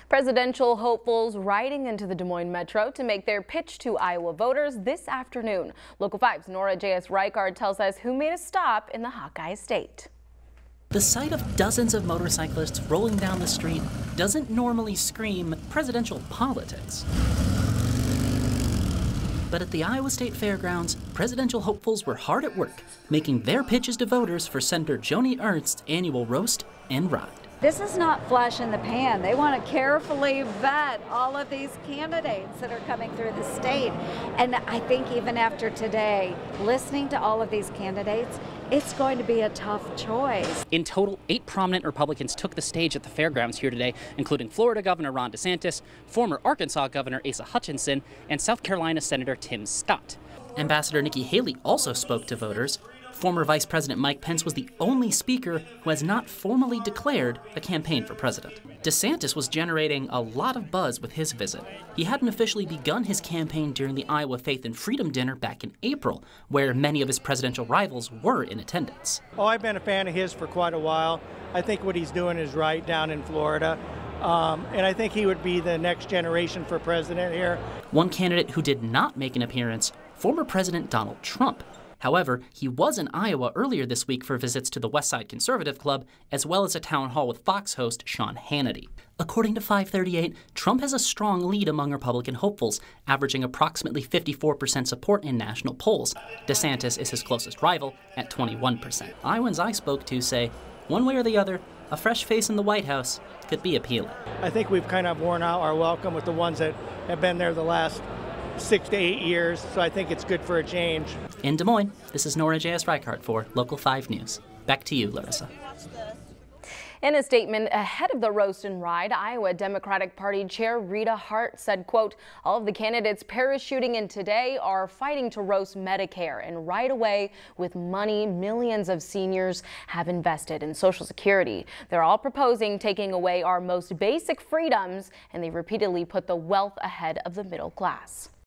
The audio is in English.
Presidential hopefuls riding into the Des Moines Metro to make their pitch to Iowa voters this afternoon. Local 5's Nora J.S. Reichard tells us who made a stop in the Hawkeye State. The sight of dozens of motorcyclists rolling down the street doesn't normally scream presidential politics. But at the Iowa State Fairgrounds, presidential hopefuls were hard at work, making their pitches to voters for Senator Joni Ernst's annual roast and ride. This is not flash in the pan. They want to carefully vet all of these candidates that are coming through the state. And I think even after today, listening to all of these candidates, it's going to be a tough choice. In total, 8 prominent Republicans took the stage at the fairgrounds here today, including Florida Governor Ron DeSantis, former Arkansas Governor Asa Hutchinson, and South Carolina Senator Tim Scott. Ambassador Nikki Haley also spoke to voters. Former Vice President Mike Pence was the only speaker who has not formally declared a campaign for president. DeSantis was generating a lot of buzz with his visit. He hadn't officially begun his campaign during the Iowa Faith and Freedom dinner back in April, where many of his presidential rivals were in attendance. Oh, I've been a fan of his for quite a while. I think what he's doing is right down in Florida. And I think he would be the next generation for president here. One candidate who did not make an appearance, former President Donald Trump. However, he was in Iowa earlier this week for visits to the West Side Conservative Club, as well as a town hall with Fox host Sean Hannity. According to 538, Trump has a strong lead among Republican hopefuls, averaging approximately 54% support in national polls. DeSantis is his closest rival at 21%. Iowans I spoke to say, one way or the other, a fresh face in the White House could be appealing. I think we've kind of worn out our welcome with the ones that have been there the last 6 to 8 years, so I think it's good for a change. In Des Moines, this is Nora J.S. Reichard for Local 5 News. Back to you, Larissa. In a statement ahead of the roast and ride, Iowa Democratic Party Chair Rita Hart said, quote, all of the candidates parachuting in today are fighting to roast Medicare and right away with money millions of seniors have invested in Social Security. They're all proposing taking away our most basic freedoms, and they repeatedly put the wealth ahead of the middle class.